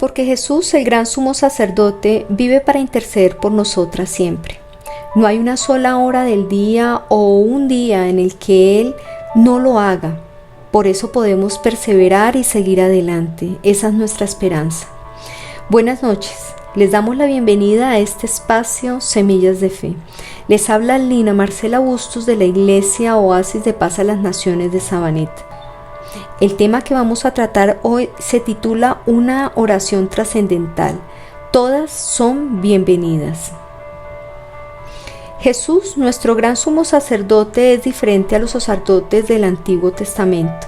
Porque Jesús, el gran sumo sacerdote, vive para interceder por nosotras siempre. No hay una sola hora del día o un día en el que Él no lo haga. Por eso podemos perseverar y seguir adelante. Esa es nuestra esperanza. Buenas noches. Les damos la bienvenida a este espacio Semillas de Fe. Les habla Lina Marcela Bustos de la Iglesia Oasis de Paz a las Naciones de Sabaneta. El tema que vamos a tratar hoy se titula Una oración trascendental. Todas son bienvenidas. Jesús, nuestro gran sumo sacerdote, es diferente a los sacerdotes del Antiguo Testamento.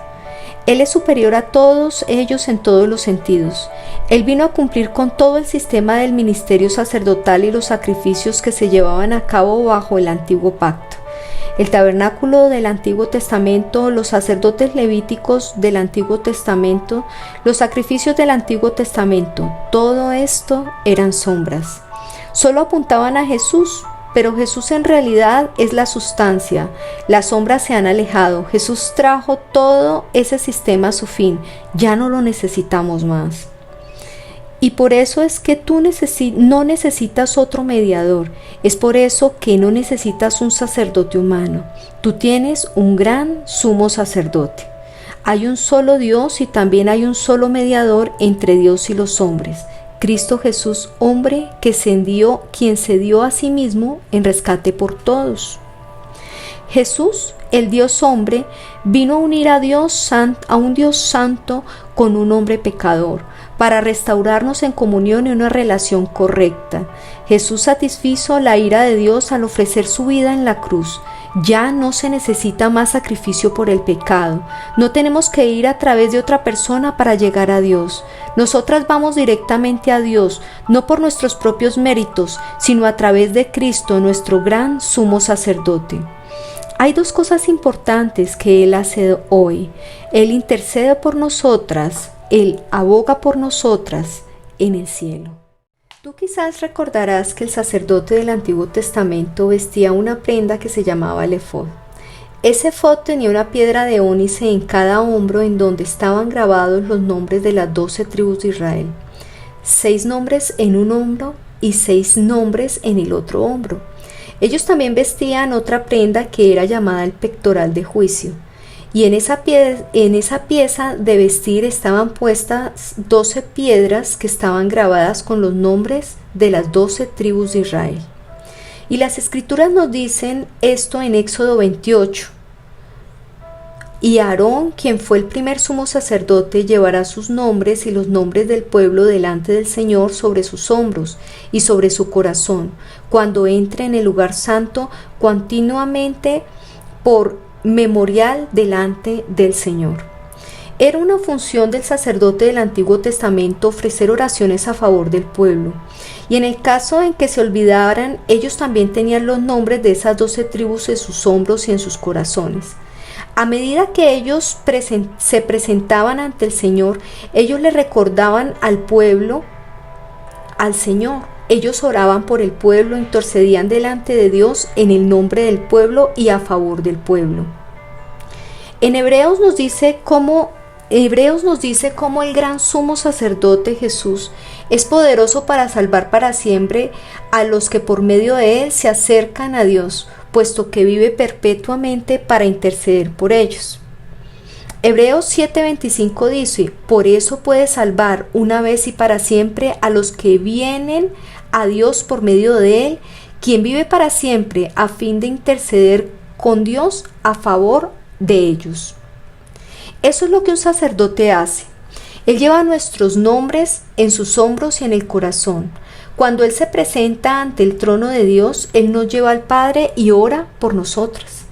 Él es superior a todos ellos en todos los sentidos. Él vino a cumplir con todo el sistema del ministerio sacerdotal y los sacrificios que se llevaban a cabo bajo el Antiguo Pacto. El tabernáculo del Antiguo Testamento, los sacerdotes levíticos del Antiguo Testamento, los sacrificios del Antiguo Testamento, todo esto eran sombras. Solo apuntaban a Jesús, pero Jesús en realidad es la sustancia. Las sombras se han alejado. Jesús trajo todo ese sistema a su fin. Ya no lo necesitamos más. Y por eso es que tú no necesitas otro mediador. Es por eso que no necesitas un sacerdote humano. Tú tienes un gran sumo sacerdote. Hay un solo Dios y también hay un solo mediador entre Dios y los hombres. Cristo Jesús, hombre quien se dio a sí mismo en rescate por todos. Jesús, el Dios hombre, vino a unir a un Dios santo con un hombre pecador, para restaurarnos en comunión y una relación correcta. Jesús satisfizo la ira de Dios al ofrecer su vida en la cruz. Ya no se necesita más sacrificio por el pecado. No tenemos que ir a través de otra persona para llegar a Dios. Nosotras vamos directamente a Dios, no por nuestros propios méritos, sino a través de Cristo, nuestro gran sumo sacerdote. Hay dos cosas importantes que Él hace hoy. Él intercede por nosotras, Él aboga por nosotras en el cielo. Tú quizás recordarás que el sacerdote del Antiguo Testamento vestía una prenda que se llamaba el efod. Ese efod tenía una piedra de ónice en cada hombro en donde estaban grabados los nombres de las 12 tribus de Israel. 6 nombres en un hombro y 6 nombres en el otro hombro. Ellos también vestían otra prenda que era llamada el pectoral de juicio. Y en esa pieza de vestir estaban puestas 12 piedras que estaban grabadas con los nombres de las 12 tribus de Israel. Y las escrituras nos dicen esto en Éxodo 28. Y Aarón, quien fue el primer sumo sacerdote, llevará sus nombres y los nombres del pueblo delante del Señor sobre sus hombros y sobre su corazón, cuando entre en el lugar santo continuamente por memorial delante del Señor. Era una función del sacerdote del Antiguo Testamento ofrecer oraciones a favor del pueblo, y en el caso en que se olvidaran, ellos también tenían los nombres de esas 12 tribus en sus hombros y en sus corazones. A medida que ellos se presentaban ante el Señor, ellos le recordaban al pueblo, al Señor. Ellos oraban por el pueblo, intercedían delante de Dios en el nombre del pueblo y a favor del pueblo. En Hebreos nos dice cómo el gran sumo sacerdote Jesús es poderoso para salvar para siempre a los que por medio de él se acercan a Dios, puesto que vive perpetuamente para interceder por ellos. Hebreos 7:25 dice: por eso puede salvar una vez y para siempre a los que vienen a Dios por medio de él, quien vive para siempre a fin de interceder con Dios a favor de ellos. Eso es lo que un sacerdote hace. Él lleva nuestros nombres en sus hombros y en el corazón. Cuando Él se presenta ante el trono de Dios, Él nos lleva al Padre y ora por nosotras.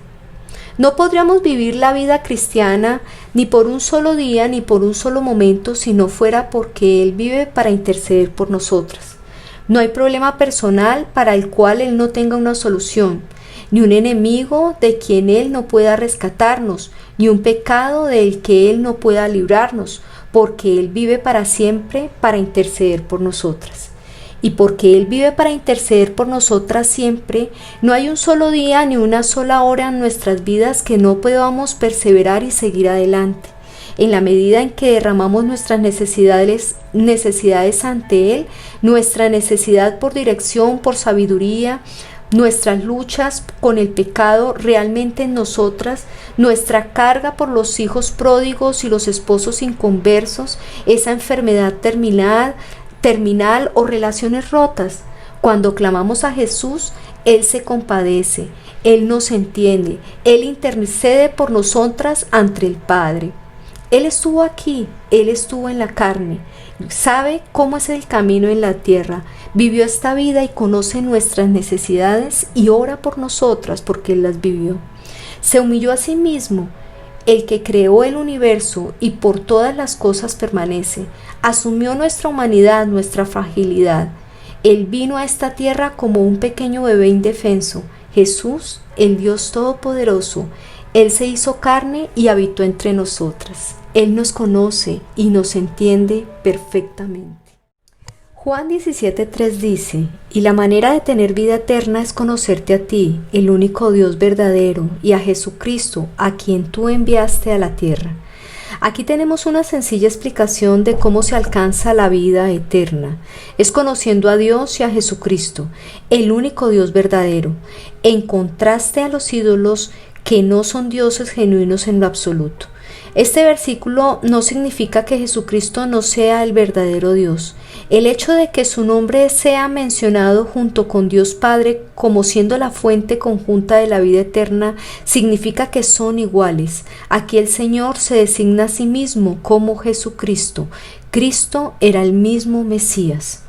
No podríamos vivir la vida cristiana ni por un solo día ni por un solo momento si no fuera porque Él vive para interceder por nosotras. No hay problema personal para el cual Él no tenga una solución, ni un enemigo de quien Él no pueda rescatarnos, ni un pecado del que Él no pueda librarnos, porque Él vive para siempre para interceder por nosotras. Y porque Él vive para interceder por nosotras siempre, no hay un solo día ni una sola hora en nuestras vidas que no podamos perseverar y seguir adelante. En la medida en que derramamos nuestras necesidades ante Él, nuestra necesidad por dirección, por sabiduría, nuestras luchas con el pecado realmente en nosotras, nuestra carga por los hijos pródigos y los esposos inconversos, esa enfermedad terminal o relaciones rotas. Cuando clamamos a Jesús, Él se compadece, Él nos entiende, Él intercede por nosotras ante el Padre. Él estuvo aquí, Él estuvo en la carne, sabe cómo es el camino en la tierra, vivió esta vida y conoce nuestras necesidades y ora por nosotras porque Él las vivió. Se humilló a sí mismo, el que creó el universo y por todas las cosas permanece, asumió nuestra humanidad, nuestra fragilidad. Él vino a esta tierra como un pequeño bebé indefenso, Jesús, el Dios Todopoderoso. Él se hizo carne y habitó entre nosotras. Él nos conoce y nos entiende perfectamente. Juan 17:3 dice: y la manera de tener vida eterna es conocerte a ti, el único Dios verdadero, y a Jesucristo, a quien tú enviaste a la tierra. Aquí tenemos una sencilla explicación de cómo se alcanza la vida eterna. Es conociendo a Dios y a Jesucristo, el único Dios verdadero, en contraste a los ídolos que no son dioses genuinos en lo absoluto. Este versículo no significa que Jesucristo no sea el verdadero Dios. El hecho de que su nombre sea mencionado junto con Dios Padre como siendo la fuente conjunta de la vida eterna significa que son iguales. Aquí el Señor se designa a sí mismo como Jesucristo. Cristo era el mismo Mesías.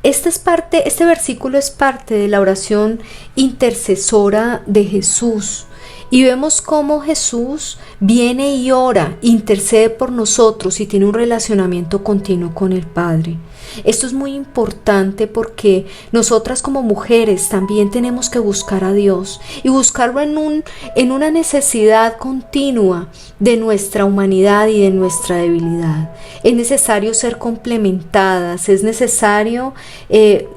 Este versículo es parte de la oración intercesora de Jesús. Y vemos cómo Jesús viene y ora, intercede por nosotros y tiene un relacionamiento continuo con el Padre. Esto es muy importante porque nosotras como mujeres también tenemos que buscar a Dios y buscarlo en una necesidad continua de nuestra humanidad y de nuestra debilidad. Es necesario ser complementadas, es necesario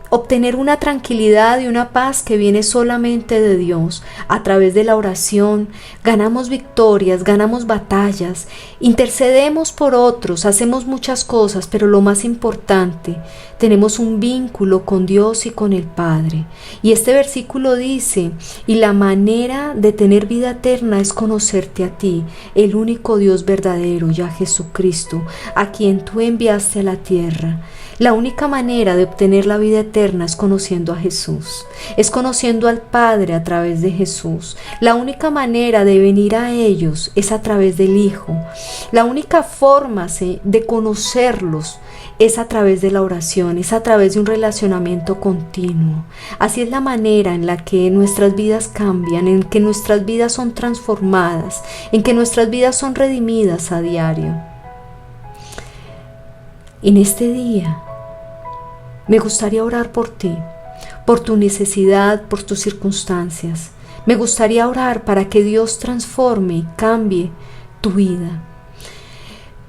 obtener una tranquilidad y una paz que viene solamente de Dios. A través de la oración ganamos victorias, ganamos batallas, intercedemos por otros, hacemos muchas cosas, pero lo más importante, tenemos un vínculo con Dios y con el Padre. Y este versículo dice: y la manera de tener vida eterna es conocerte a ti, el único Dios verdadero, y a Jesucristo, a quien tú enviaste a la tierra. La única manera de obtener la vida eterna es conociendo a Jesús, es conociendo al Padre a través de Jesús. La única manera de venir a ellos es a través del Hijo. La única forma de conocerlos es a través de la oración, es a través de un relacionamiento continuo. Así es la manera en la que nuestras vidas cambian, en que nuestras vidas son transformadas, en que nuestras vidas son redimidas a diario. En este día me gustaría orar por ti, por tu necesidad, por tus circunstancias. Me gustaría orar para que Dios transforme y cambie tu vida.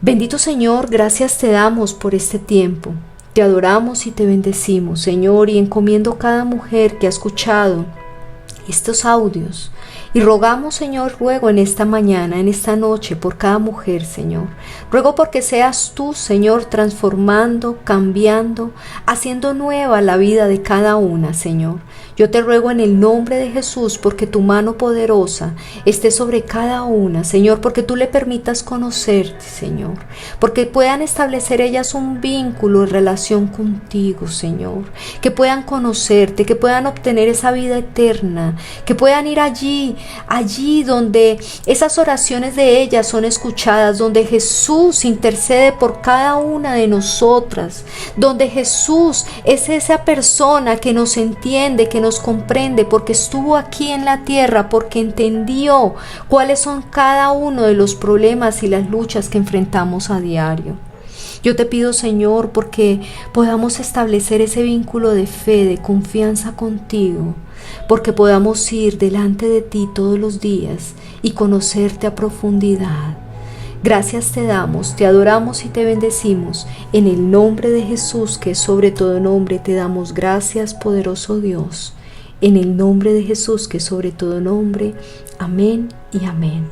Bendito Señor, gracias te damos por este tiempo. Te adoramos y te bendecimos, Señor, y encomiendo cada mujer que ha escuchado estos audios. Y rogamos, Señor, ruego en esta mañana, en esta noche, por cada mujer, Señor. Ruego porque seas tú, Señor, transformando, cambiando, haciendo nueva la vida de cada una, Señor. Yo te ruego en el nombre de Jesús, porque tu mano poderosa esté sobre cada una, Señor, porque tú le permitas conocerte, Señor, porque puedan establecer ellas un vínculo en relación contigo, Señor, que puedan conocerte, que puedan obtener esa vida eterna, que puedan ir allí donde esas oraciones de ellas son escuchadas, donde Jesús intercede por cada una de nosotras, donde Jesús es esa persona que nos entiende, que nos comprende, porque estuvo aquí en la tierra, porque entendió cuáles son cada uno de los problemas y las luchas que enfrentamos a diario. Yo te pido, Señor, porque podamos establecer ese vínculo de fe, de confianza contigo, porque podamos ir delante de ti todos los días y conocerte a profundidad. Gracias te damos, te adoramos y te bendecimos. En el nombre de Jesús, que es sobre todo nombre, te damos gracias, poderoso Dios. En el nombre de Jesús, que es sobre todo nombre. Amén y amén.